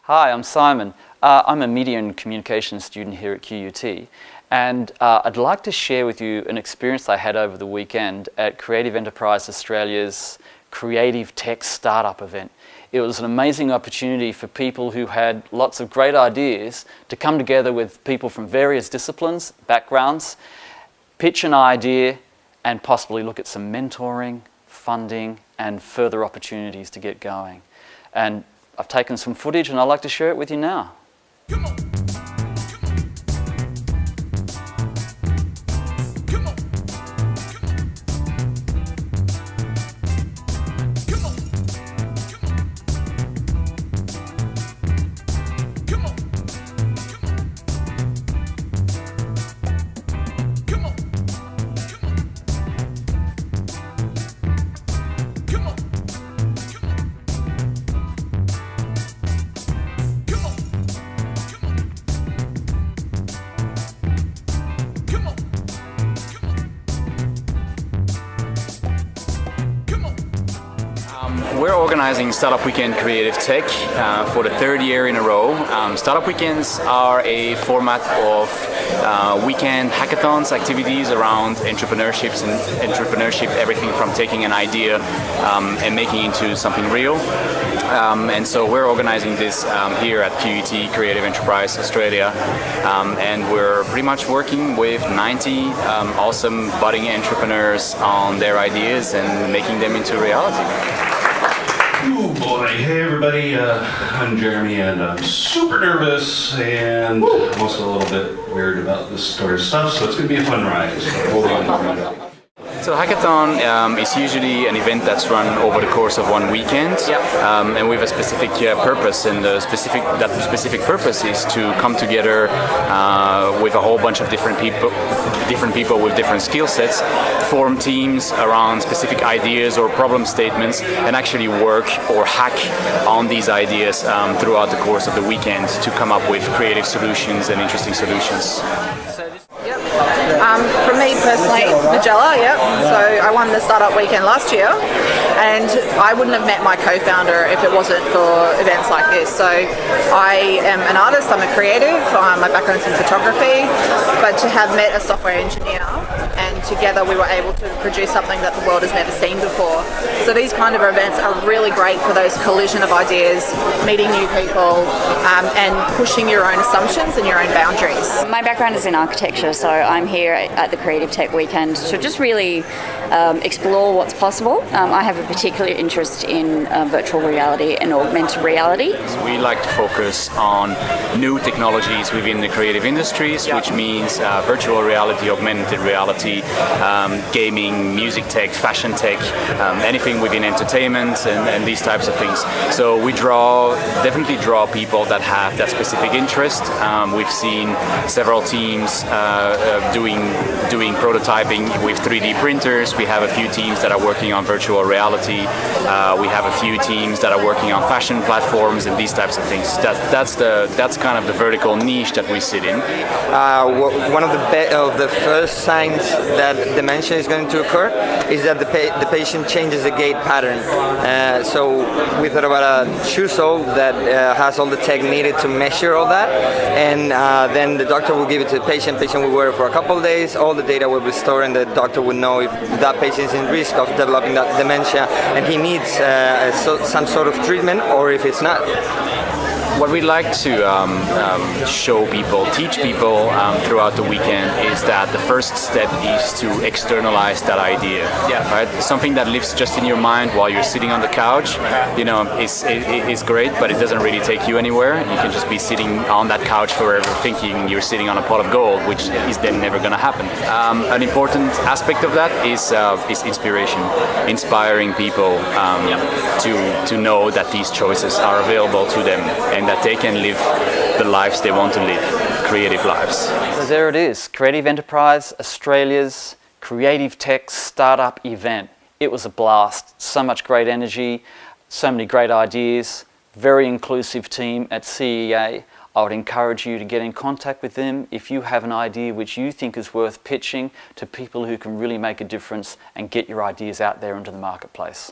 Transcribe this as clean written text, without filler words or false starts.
Hi, I'm Simon. I'm a media and communications student here at QUT, and I'd like to share with you an experience I had over the weekend at Creative Enterprise Australia's Creative Tech Startup event. It was an amazing opportunity for people who had lots of great ideas to come together with people from various disciplines, backgrounds, pitch an idea, and possibly look at some mentoring, funding, and further opportunities to get going. And I've taken some footage and I'd like to share it with you now. Come on. We're organizing Startup Weekend Creative Tech for the third year in a row. Startup Weekends are a format of weekend hackathons, activities around entrepreneurship, everything from taking an idea and making it into something real. And so we're organizing this here at QUT Creative Enterprise Australia, and we're pretty much working with 90 awesome budding entrepreneurs on their ideas and making them into reality. Oh boy, hey everybody, I'm Jeremy and I'm super nervous and I'm also a little bit weird about this sort of stuff, so it's going to be a fun ride, so hold on. So Hackathon is usually an event that's run over the course of one weekend, and with a specific purpose, and that specific purpose is to come together with a whole bunch of different people with different skill sets, form teams around specific ideas or problem statements, and actually work or hack on these ideas throughout the course of the weekend to come up with creative solutions and interesting solutions. For me personally, Majella, so I won the Startup Weekend last year, and I wouldn't have met my co-founder if it wasn't for events like this. So I am an artist, I'm a creative, my background's in photography, but to have met a software engineer and together we were able to produce something that the world has never seen before. So these kind of events are really great for those collision of ideas, meeting new people, and pushing your own assumptions and your own boundaries. My background is in architecture, so I'm here at the Creative Tech Weekend to just really explore what's possible. I have a particular interest in virtual reality and augmented reality. We like to focus on new technologies within the creative industries, which means virtual reality, augmented reality, gaming, music tech, fashion tech, anything within entertainment and these types of things. So we definitely draw people that have that specific interest. We've seen several teams doing prototyping with 3D printers. We have a few teams that are working on virtual reality. We have a few teams that are working on fashion platforms and these types of things. That's kind of the vertical niche that we sit in. One of the first signs that dementia is going to occur is that the patient changes the gait pattern. So we thought about a shoe sole that has all the tech needed to measure all that, and then the doctor will give it to the patient. Patient will wear it for a couple of days. All the data will be stored, and the doctor will know if that patient is in risk of developing that dementia and he needs some sort of treatment, or if it's not. What we like to show people, teach people throughout the weekend is that the first step is to externalize that idea. Right? Something that lives just in your mind while you're sitting on the couch, is great, but it doesn't really take you anywhere. You can just be sitting on that couch forever thinking you're sitting on a pot of gold, which is then never going to happen. An important aspect of that is inspiration, inspiring people to know that these choices are available to them and that they can live the lives they want to live, creative lives. So there it is, Creative Enterprise Australia's Creative Tech Startup event. It was a blast, so much great energy, so many great ideas, very inclusive team at CEA. I would encourage you to get in contact with them if you have an idea which you think is worth pitching to people who can really make a difference and get your ideas out there into the marketplace.